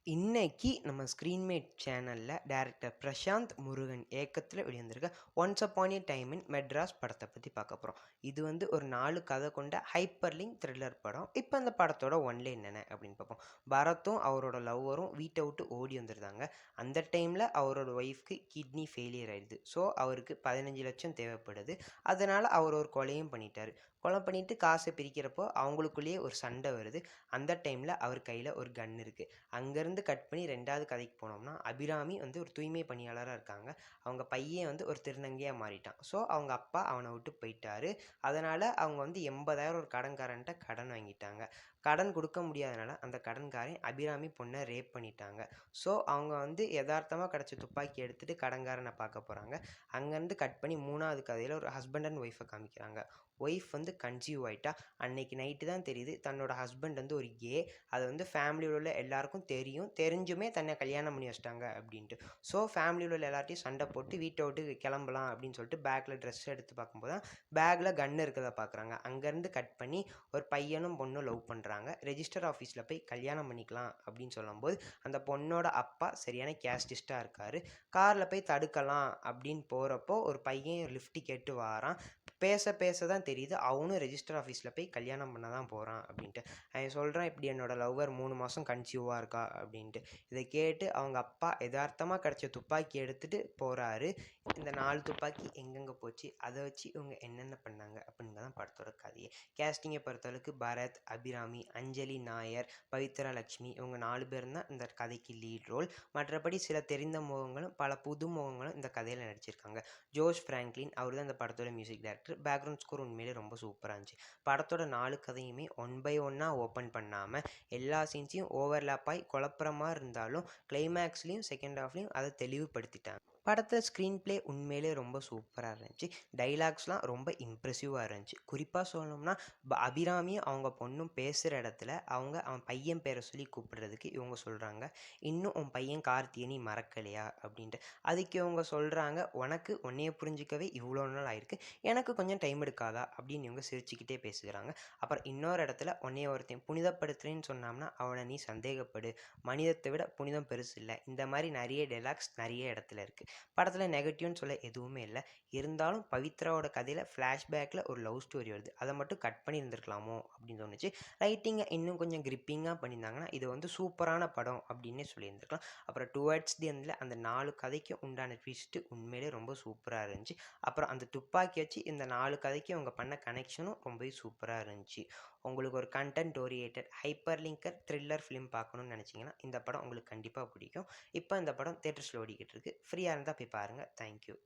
இன்னைக்கு நம்ம ஸ்க்ரீன்மேட் சேனலில் டைரக்டர் பிரசாந்த் முருகன் இயக்கத்தில் வெளிவந்திருக்க once upon a time in Madras படத்தை பற்றி பார்க்க போகிறோம். இது ஒரு 4 கதை கொண்ட ஹைப்பர்லிங்க் த்ரில்லர் படம். இப்போ அந்த படத்தோட ஒன்லைன் என்னென்ன அப்படின்னு பார்ப்போம். பரத்தும் அவரோட லவ்வரும் வீட்டை விட்டு ஓடி வந்துருந்தாங்க. அந்த டைமில் அவரோட ஒய்ஃப்க்கு கிட்னி ஃபெயிலியர் ஆயிடுது. ஸோ அவருக்கு 15 லட்சம் தேவைப்படுது. அதனால் அவர் ஒரு கொலையும் பண்ணிட்டார். கொலை பண்ணிவிட்டு காசை பிரிக்கிறப்போ அவங்களுக்குள்ளேயே ஒரு சண்டை வருது. அந்த டைமில் அவர் கையில் ஒரு கன் இருக்குது. அங்கேருந்து கட் பண்ணி 2வது கதைக்கு போனோம்னா, அபிராமி ஒரு தூய்மை பணியாளராக இருக்காங்க. அவங்க பையன் ஒரு திருநங்கையாக மாறிட்டான். ஸோ அவங்க அப்பா அவனை விட்டு போயிட்டாரு. அதனால் அவங்க 80,000 ஒரு கடன்காரன்ட்ட கடன் வாங்கிட்டாங்க. கடன் கொடுக்க முடியாதனால அந்த கடன்காரன் அபிராமி பொண்ணை ரேப் பண்ணிட்டாங்க. ஸோ அவங்க யதார்த்தமாக கிடச்ச துப்பாக்கி எடுத்துகிட்டு கடன்காரனை பார்க்க போகிறாங்க. அங்கேருந்து கட் பண்ணி 3வது கதையில் ஒரு ஹஸ்பண்ட் அண்ட் ஒய்ஃபை காமிக்கிறாங்க. ஒய்ஃப் கன்சீவ் ஆகிட்டா. அன்னைக்கு நைட்டு தான் தெரியுது தன்னோட ஹஸ்பண்ட் ஒரு கே. அது ஃபேமிலியில் உள்ள எல்லாருக்கும் தெரியும். தெரிஞ்சுமே தன்னை கல்யாணம் பண்ணி வச்சிட்டாங்க அப்படின்ட்டு. ஸோ ஃபேமிலியில் உள்ள எல்லார்ட்டையும் சண்டை போட்டு வீட்டை விட்டு கிளம்பலாம் அப்படின்னு சொல்லிட்டு பேக்கில் ட்ரெஸ் எடுத்து பார்க்கும்போது தான் பேக்கில் கன்று இருக்கிறத பார்க்குறாங்க. அங்கேருந்து கட் பண்ணி ஒரு பையனும் பொண்ணும் லவ் பண்ணுறாங்க. ரெஜிஸ்டர் ஆஃபீஸில் போய் கல்யாணம் பண்ணிக்கலாம் அப்படின்னு சொல்லும்போது அந்த பொண்ணோட அப்பா சரியான கேஸ்டிஸ்டாக இருக்கார். காரில் போய் தடுக்கலாம் அப்படின்னு போகிறப்போ ஒரு பையன் லிஃப்ட் கேட்டு வாரான். பேச பேச தான் தெரியுது அவனும் ரெஜிஸ்டர் ஆஃபீஸில் போய் கல்யாணம் பண்ண தான் போகிறான் அப்படின்ட்டு. அவன் சொல்கிறான், இப்படி என்னோட லவ்வர் 3 மாதம் கன்சீவாக இருக்கா அப்படின்ட்டு. இதை கேட்டு அவங்க அப்பா யதார்த்தமாக கிடச்ச துப்பாக்கி எடுத்துகிட்டு போகிறாரு. இந்த 4 துப்பாக்கி எங்கெங்கே போச்சு, அதை வச்சு இவங்க என்னென்ன பண்ணாங்க அப்படிங்க தான் படத்தோட கதையை. கேஸ்டிங்கை பொறுத்தளவுக்கு பரத், அபிராமி, அஞ்சலி நாயர், பவித்ரா லட்சுமி இவங்க 4 பேரும் தான் இந்த கதைக்கு லீட் ரோல். மற்றபடி சில தெரிந்த முகங்களும் பல புது முகங்களும் இந்த கதையில் நடிச்சிருக்காங்க. ஜோஷ் ஃப்ராங்க்லின் அவர் தான் இந்த படத்தோட மியூசிக் டைரக்டர். பேக்ரவுண்ட் ஸ்கோர் உண்மையிலே ரொம்ப சூப்பராக இருந்துச்சு. படத்தோட 4 கதையுமே ஒன் பை ஒன்னாக ஓப்பன் பண்ணாமல் எல்லா சீன்ஸையும் ஓவர்லேப் ஆகி குழப்புற மாதிரி இருந்தாலும் கிளைமேக்ஸ்லேயும் செகண்ட் ஹாஃப்லேயும் அதை தெளிவுபடுத்திட்டாங்க. படத்தில் ஸ்க்ரீன் ப்ளே உண்மையிலே ரொம்ப சூப்பராக இருந்துச்சு. டைலாக்ஸ்லாம் ரொம்ப இம்ப்ரெசிவாக இருந்துச்சு. குறிப்பாக சொல்லணும்னா அபிராமியும் அவங்க பொண்ணும் பேசுகிற இடத்துல அவன் பையன் பேரை சொல்லி கூப்பிடுறதுக்கு இவங்க சொல்கிறாங்க, இன்னும் உன் பையன் கார்த்தியை நீ மறக்கலையா அப்படின்ட்டு. அதுக்கு இவங்க சொல்கிறாங்க, உனக்கு உன்னைய புரிஞ்சிக்கவே இவ்வளோ நாள் ஆயிருக்கு, எனக்கு கொஞ்சம் டைம் எடுக்காதா அப்படின்னு இவங்க சிரிச்சுக்கிட்டே பேசுகிறாங்க. அப்புறம் இன்னொரு இடத்துல உன்னைய ஒருத்தன் புனிதப்படுத்துறேன்னு சொன்னோம்னா அவனை நீ சந்தேகப்படு, மனிதத்தை விட புனிதம் பெருசு இல்லை. இந்த மாதிரி நிறைய டைலாக்ஸ் நிறைய இடத்துல இருக்குது. படத்தில் நெகட்டிவ்னு சொல்ல எதுவுமே இல்லை. இருந்தாலும் பவித்ராவோட கதையில் ஃப்ளாஷ்பேக்கில் ஒரு லவ் ஸ்டோரி வருது. அதை மட்டும் கட் பண்ணி இருந்திருக்கலாமோ அப்படின்னு தோணுச்சு. ரைட்டிங்கை இன்னும் கொஞ்சம் கிரிப்பிங்காக பண்ணியிருந்தாங்கன்னா இது சூப்பரான படம் அப்படின்னே சொல்லியிருந்துருக்கலாம். அப்புறம் டுவர்ட்ஸ் தி எண்டில் அந்த 4 கதைக்கு உண்டான ட்விஸ்ட்டு உண்மையிலே ரொம்ப சூப்பராக இருந்துச்சு. அப்புறம் அந்த துப்பாக்கி வச்சு இந்த 4 கதைக்கு அவங்க பண்ண கனெக்ஷனும் ரொம்பவே சூப்பராக இருந்துச்சு. உங்களுக்கு ஒரு content oriented hyper linker thriller film பார்க்கணுன்னு நினச்சிங்கன்னா இந்த படம் உங்களுக்கு கண்டிப்பாக பிடிக்கும். இப்போ இந்த படம் தியேட்டர்ஸில் ஓடிக்கிட்டு இருக்கு. ஃப்ரீயாக இருந்தால் போய் பாருங்கள். தேங்க்யூ.